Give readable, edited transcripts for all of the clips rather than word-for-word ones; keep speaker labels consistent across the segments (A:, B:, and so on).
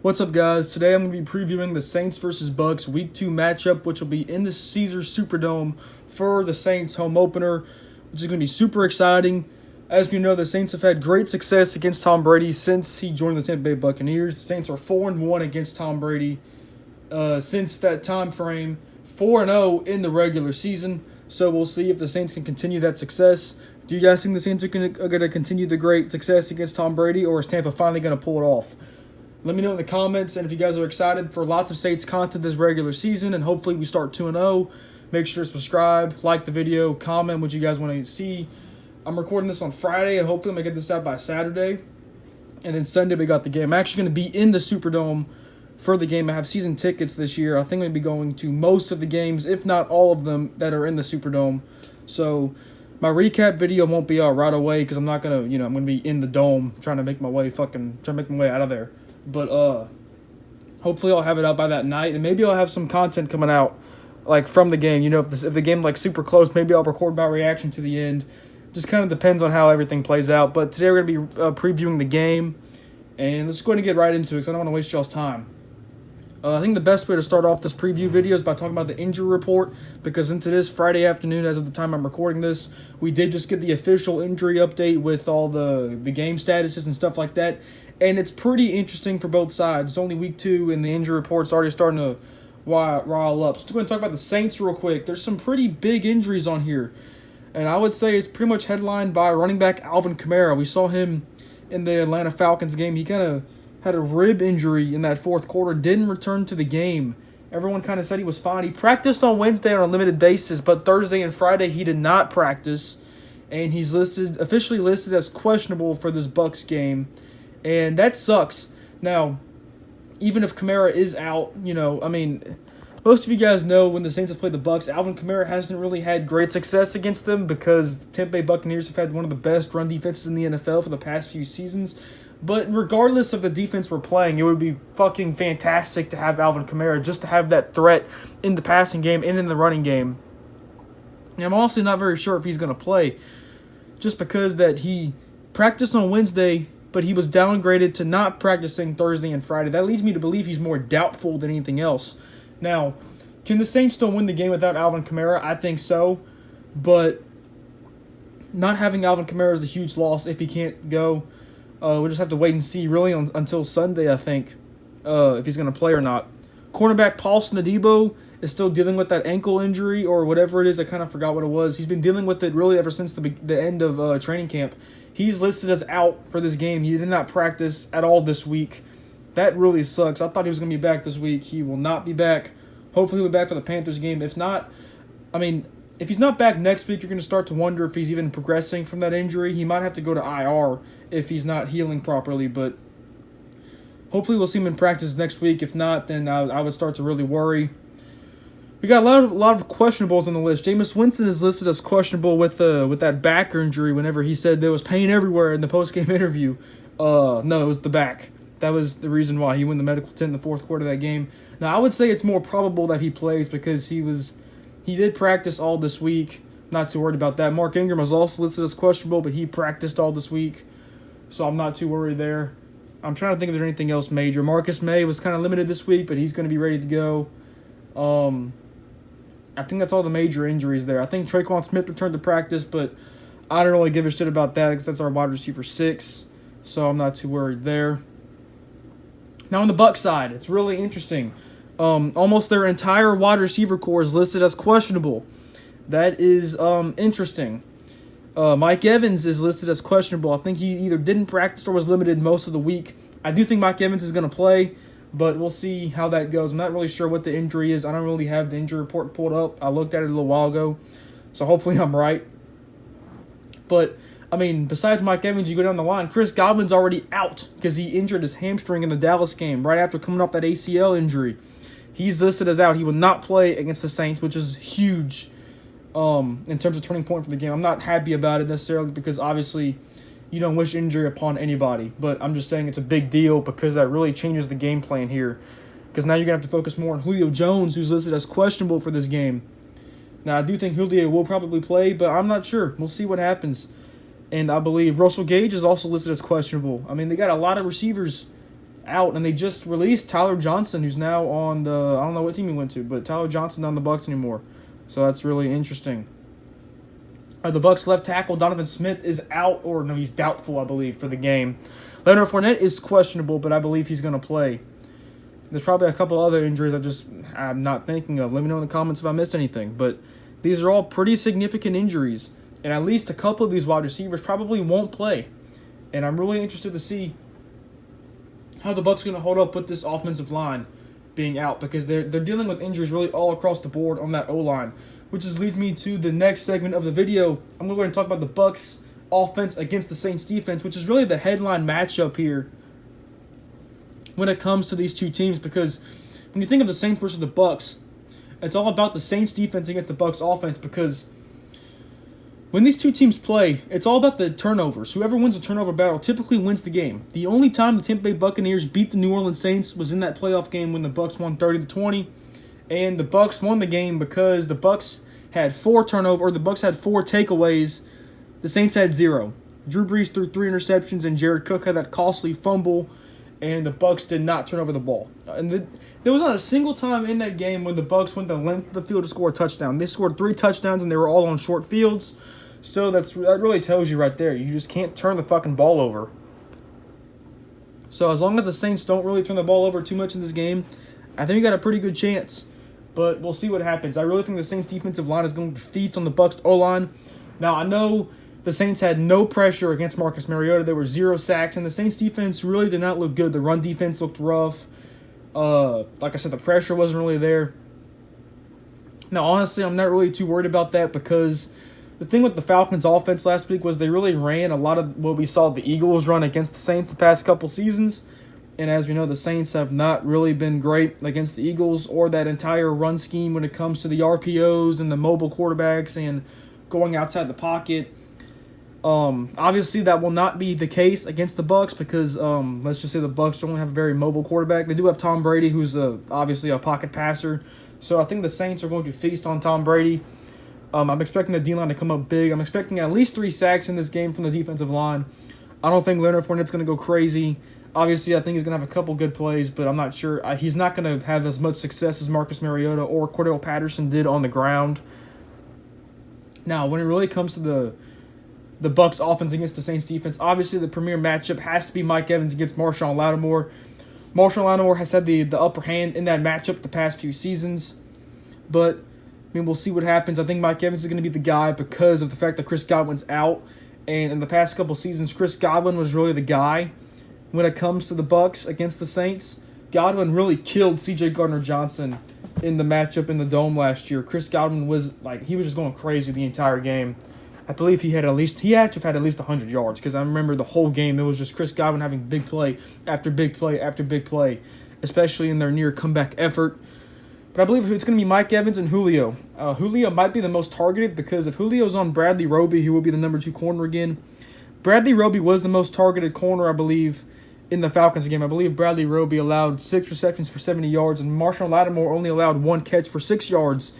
A: What's up, guys? Today I'm going to be previewing the Saints versus Bucks Week 2 matchup, which will be in the Caesars Superdome for the Saints home opener, which is going to be super exciting. As we know, the Saints have had great success against Tom Brady since he joined the Tampa Bay Buccaneers. The Saints are 4-1 against Tom Brady since that time frame, 4-0 in the regular season. So we'll see if the Saints can continue that success. Do you guys think the Saints are going to continue the great success against Tom Brady, or is Tampa finally going to pull it off? Let me know in the comments, and if you guys are excited for lots of Saints content this regular season, and hopefully we start 2-0, make sure to subscribe, like the video, comment what you guys want to see. I'm recording this on Friday, and hopefully I'm going to get this out by Saturday. And then Sunday we got the game. I'm actually going to be in the Superdome for the game. I have season tickets this year. I think I'm going to be going to most of the games, if not all of them, that are in the Superdome. So my recap video won't be out right away because I'm not going to, I'm going to be in the dome trying to make my way out of there. But hopefully I'll have it out by that night, and maybe I'll have some content coming out like from the game. If the game like super close, maybe I'll record my reaction to the end. Just kind of depends on how everything plays out. But today we're going to be previewing the game, and let's go ahead and get right into it because I don't want to waste y'all's time. I think the best way to start off this preview video is by talking about the injury report, because into this Friday afternoon, as of the time I'm recording this, we did just get the official injury update with all the game statuses and stuff like that. And it's pretty interesting for both sides. It's only week 2, and the injury report's already starting to rile up. So we're going to talk about the Saints real quick. There's some pretty big injuries on here. And I would say it's pretty much headlined by running back Alvin Kamara. We saw him in the Atlanta Falcons game. He kind of had a rib injury in that fourth quarter, didn't return to the game. Everyone kind of said he was fine. He practiced on Wednesday on a limited basis, but Thursday and Friday he did not practice. And he's officially listed as questionable for this Bucks game. And that sucks. Now, even if Kamara is out, most of you guys know when the Saints have played the Bucks, Alvin Kamara hasn't really had great success against them because the Tampa Bay Buccaneers have had one of the best run defenses in the NFL for the past few seasons. But regardless of the defense we're playing, it would be fucking fantastic to have Alvin Kamara, just to have that threat in the passing game and in the running game. And I'm also not very sure if he's going to play, just because that he practiced on Wednesday, but he was downgraded to not practicing Thursday and Friday. That leads me to believe he's more doubtful than anything else. Now, can the Saints still win the game without Alvin Kamara? I think so, but not having Alvin Kamara is a huge loss if he can't go. We'll just have to wait and see really until Sunday, I think, if he's going to play or not. Cornerback Paulson Adebo is still dealing with that ankle injury or whatever it is. I kind of forgot what it was. He's been dealing with it really ever since the end of training camp. He's listed as out for this game. He did not practice at all this week. That really sucks. I thought he was going to be back this week. He will not be back. Hopefully he'll be back for the Panthers game. If not, if he's not back next week, you're going to start to wonder if he's even progressing from that injury. He might have to go to IR if he's not healing properly, but hopefully we'll see him in practice next week. If not, then I would start to really worry. We got a lot of questionables on the list. Jameis Winston is listed as questionable with that back injury whenever he said there was pain everywhere in the post-game interview. No, it was the back. That was the reason why he went in the medical tent in the fourth quarter of that game. Now, I would say it's more probable that he plays because he did practice all this week. Not too worried about that. Mark Ingram was also listed as questionable, but he practiced all this week, so I'm not too worried there. I'm trying to think if there's anything else major. Marcus May was kind of limited this week, but he's going to be ready to go. I think that's all the major injuries there. I think Traquan Smith returned to practice, but I don't really give a shit about that because that's our wide receiver 6, so I'm not too worried there. Now on the Bucs side, it's really interesting. Almost their entire wide receiver core is listed as questionable. That is interesting. Mike Evans is listed as questionable. I think he either didn't practice or was limited most of the week. I do think Mike Evans is going to play, but we'll see how that goes. I'm not really sure what the injury is. I don't really have the injury report pulled up. I looked at it a little while ago, so hopefully I'm right. But, besides Mike Evans, you go down the line. Chris Godwin's already out because he injured his hamstring in the Dallas game right after coming off that ACL injury. He's listed as out. He will not play against the Saints, which is huge in terms of turning point for the game. I'm not happy about it necessarily because obviously you don't wish injury upon anybody, but I'm just saying it's a big deal because that really changes the game plan here. Because now you're going to have to focus more on Julio Jones, who's listed as questionable for this game. Now, I do think Julio will probably play, but I'm not sure. We'll see what happens. And I believe Russell Gage is also listed as questionable. They got a lot of receivers out, and they just released Tyler Johnson, who's now on the, I don't know what team he went to, but Tyler Johnson not on the Bucs anymore. So that's really interesting. The Bucs left tackle Donovan Smith is out, or no, he's doubtful, I believe, for the game. Leonard Fournette is questionable, but I believe he's going to play. There's probably a couple other injuries I'm not thinking of. Let me know in the comments if I missed anything. But these are all pretty significant injuries, and at least a couple of these wide receivers probably won't play. And I'm really interested to see how the Bucs are going to hold up with this offensive line being out, because they're dealing with injuries really all across the board on that O-line, which leads me to the next segment of the video. I'm going to go ahead and talk about the Bucs offense against the Saints defense, which is really the headline matchup here when it comes to these two teams, because when you think of the Saints versus the Bucs, it's all about the Saints defense against the Bucs offense, because when these two teams play, it's all about the turnovers. Whoever wins the turnover battle typically wins the game. The only time the Tampa Bay Buccaneers beat the New Orleans Saints was in that playoff game when the Bucs won 30-20, and the Bucs won the game because the Bucs had 4 takeaways. The Saints had 0. Drew Brees threw 3 interceptions, and Jared Cook had that costly fumble, and the Bucs did not turn over the ball. And there was not a single time in that game when the Bucs went the length of the field to score a touchdown. They scored 3 touchdowns, and they were all on short fields. So that really tells you right there, you just can't turn the fucking ball over. So as long as the Saints don't really turn the ball over too much in this game, I think we got a pretty good chance. But we'll see what happens. I really think the Saints defensive line is going to feast on the Bucs O-line. Now, I know the Saints had no pressure against Marcus Mariota. There were 0 sacks, and the Saints defense really did not look good. The run defense looked rough. Like I said, the pressure wasn't really there. Now, honestly, I'm not really too worried about that, because the thing with the Falcons' offense last week was they really ran a lot of what we saw the Eagles run against the Saints the past couple seasons. And as we know, the Saints have not really been great against the Eagles or that entire run scheme when it comes to the RPOs and the mobile quarterbacks and going outside the pocket. Obviously, that will not be the case against the Bucs, because let's just say the Bucs don't have a very mobile quarterback. They do have Tom Brady, who's obviously a pocket passer. So I think the Saints are going to feast on Tom Brady. I'm expecting the D-line to come up big. I'm expecting at least 3 sacks in this game from the defensive line. I don't think Leonard Fournette's going to go crazy. Obviously, I think he's going to have a couple good plays, but I'm not sure. He's not going to have as much success as Marcus Mariota or Cordell Patterson did on the ground. Now, when it really comes to the Bucs offense against the Saints defense, obviously the premier matchup has to be Mike Evans against Marshawn Lattimore. Marshawn Lattimore has had the upper hand in that matchup the past few seasons, but I mean, we'll see what happens. I think Mike Evans is going to be the guy because of the fact that Chris Godwin's out, and in the past couple seasons, Chris Godwin was really the guy when it comes to the Bucs against the Saints. Godwin really killed C.J. Gardner-Johnson in the matchup in the Dome last year. Chris Godwin was he was just going crazy the entire game. I believe he had to have had at least 100 yards, because I remember the whole game it was just Chris Godwin having big play after big play after big play, especially in their near comeback effort. But I believe it's going to be Mike Evans and Julio. Julio might be the most targeted, because if Julio's on Bradley Roby, who will be the number 2 corner again, Bradley Roby was the most targeted corner, I believe, in the Falcons game. I believe Bradley Roby allowed 6 receptions for 70 yards, and Marshawn Lattimore only allowed 1 catch for 6 yards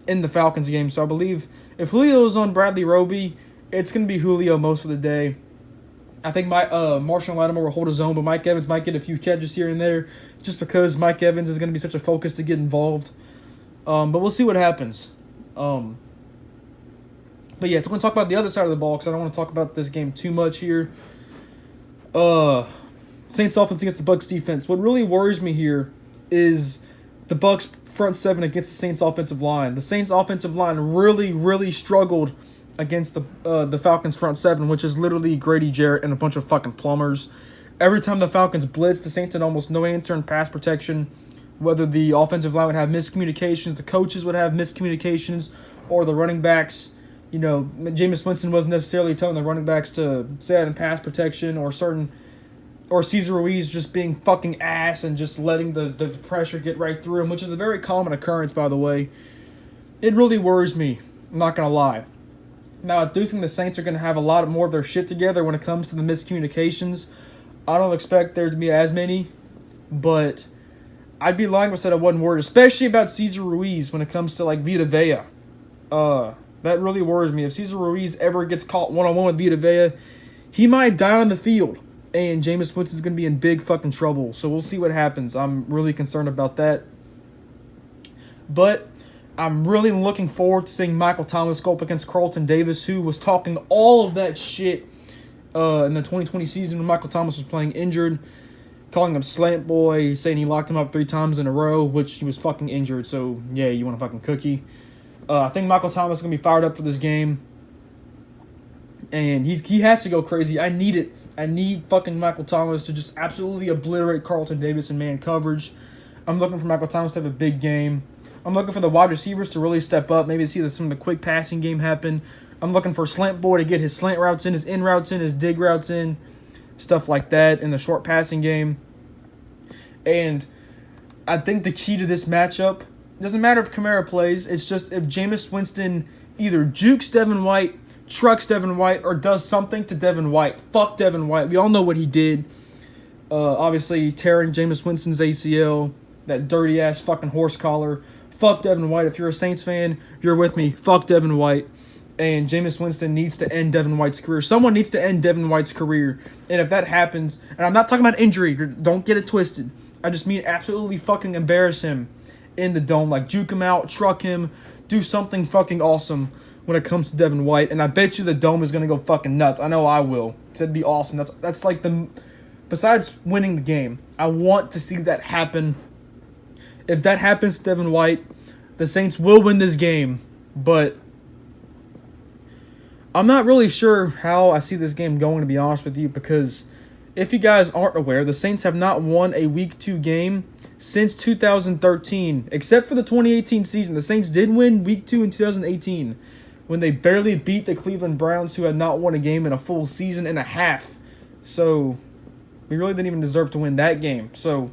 A: in the Falcons game. So I believe if Julio's on Bradley Roby, it's going to be Julio most of the day. I think Marshawn Lattimore will hold his own, but Mike Evans might get a few catches here and there, just because Mike Evans is going to be such a focus to get involved. But we'll see what happens. But yeah, so I'm going to talk about the other side of the ball, because I don't want to talk about this game too much here. Saints offense against the Bucs defense. What really worries me here is the Bucs front 7 against the Saints offensive line. The Saints offensive line really, really struggled against the Falcons front 7, which is literally Grady Jarrett and a bunch of fucking plumbers. Every time the Falcons blitzed, the Saints had almost no answer in pass protection. Whether the offensive line would have miscommunications, the coaches would have miscommunications, or the running backs, Jameis Winston wasn't necessarily telling the running backs to stay out in pass protection, or Cesar Ruiz just being fucking ass and just letting the pressure get right through him, which is a very common occurrence, by the way. It really worries me, I'm not going to lie. Now, I do think the Saints are going to have a lot more of their shit together when it comes to the miscommunications. I don't expect there to be as many, but I'd be lying if I said I wasn't worried, especially about Cesar Ruiz when it comes to, Vita Vea. That really worries me. If Cesar Ruiz ever gets caught one-on-one with Vita Vea, he might die on the field. and Jameis Winston's going to be in big fucking trouble. So we'll see what happens. I'm really concerned about that. But I'm really looking forward to seeing Michael Thomas go up against Carlton Davis, who was talking all of that shit in the 2020 season when Michael Thomas was playing injured, calling him slant boy, saying he locked him up 3 times in a row, which he was fucking injured. So, yeah, you want a fucking cookie. I think Michael Thomas is going to be fired up for this game. And he has to go crazy. I need it. I need fucking Michael Thomas to just absolutely obliterate Carlton Davis in man coverage. I'm looking for Michael Thomas to have a big game. I'm looking for the wide receivers to really step up. Maybe to see some of the quick passing game happen. I'm looking for Slant Boy to get his slant routes in, his in routes in, his dig routes in. Stuff like that in the short passing game. And I think the key to this matchup, doesn't matter if Kamara plays, it's just if Jameis Winston either jukes Devin White, trucks Devin White, or does something to Devin White. Fuck Devin White. We all know what he did. Obviously, tearing Jameis Winston's ACL, that dirty-ass fucking horse collar. Fuck Devin White. If you're a Saints fan, you're with me. Fuck Devin White. And Jameis Winston needs to end Devin White's career. Someone needs to end Devin White's career. And if that happens, and I'm not talking about injury, don't get it twisted. I just mean absolutely fucking embarrass him in the dome. Like, juke him out, truck him, do something fucking awesome when it comes to Devin White. And I bet you the dome is going to go fucking nuts. I know I will. It'd be awesome. That's like the... Besides winning the game, I want to see that happen. If that happens to Devin White, the Saints will win this game. But I'm not really sure how I see this game going, to be honest with you, because if you guys aren't aware, the Saints have not won a Week 2 game since 2013, except for the 2018 season. The Saints did win Week 2 in 2018 when they barely beat the Cleveland Browns, who had not won a game in a full season and a half. So we really didn't even deserve to win that game. So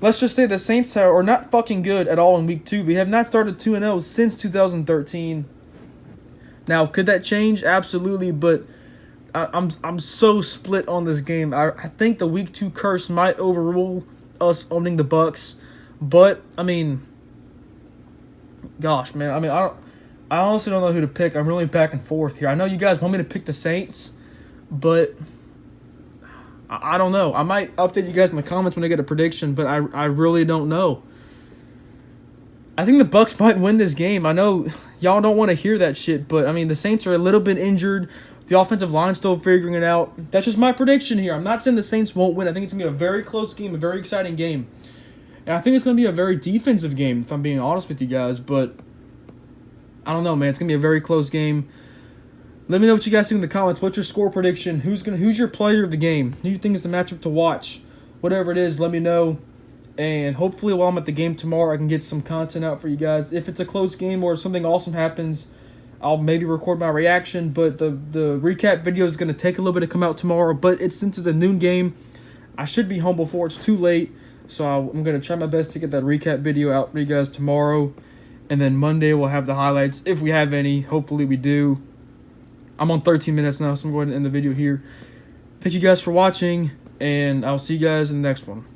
A: let's just say the Saints are not fucking good at all in Week 2. We have not started 2-0 since 2013. Now, could that change? Absolutely, but I'm so split on this game. I think the Week 2 curse might overrule us owning the Bucs, but I mean, gosh, man, I honestly don't know who to pick. I'm really back and forth here. I know you guys want me to pick the Saints, but I don't know. I might update you guys in the comments when I get a prediction, but I really don't know. I think the Bucs might win this game. I know y'all don't want to hear that shit, but I mean, the Saints are a little bit injured. The offensive line's still figuring it out. That's just my prediction here. I'm not saying the Saints won't win. I think it's going to be a very close game, a very exciting game. And I think it's going to be a very defensive game, if I'm being honest with you guys. But I don't know, man. It's going to be a very close game. Let me know what you guys think in the comments. What's your score prediction? Who's your player of the game? Who do you think is the matchup to watch? Whatever it is, let me know. And hopefully while I'm at the game tomorrow, I can get some content out for you guys. If it's a close game or something awesome happens, I'll maybe record my reaction. But the recap video is going to take a little bit to come out tomorrow. But since it's a noon game, I should be home before it's too late. So I'm going to try my best to get that recap video out for you guys tomorrow. And then Monday we'll have the highlights, if we have any. Hopefully we do. I'm on 13 minutes now, so I'm going to end the video here. Thank you guys for watching, and I'll see you guys in the next one.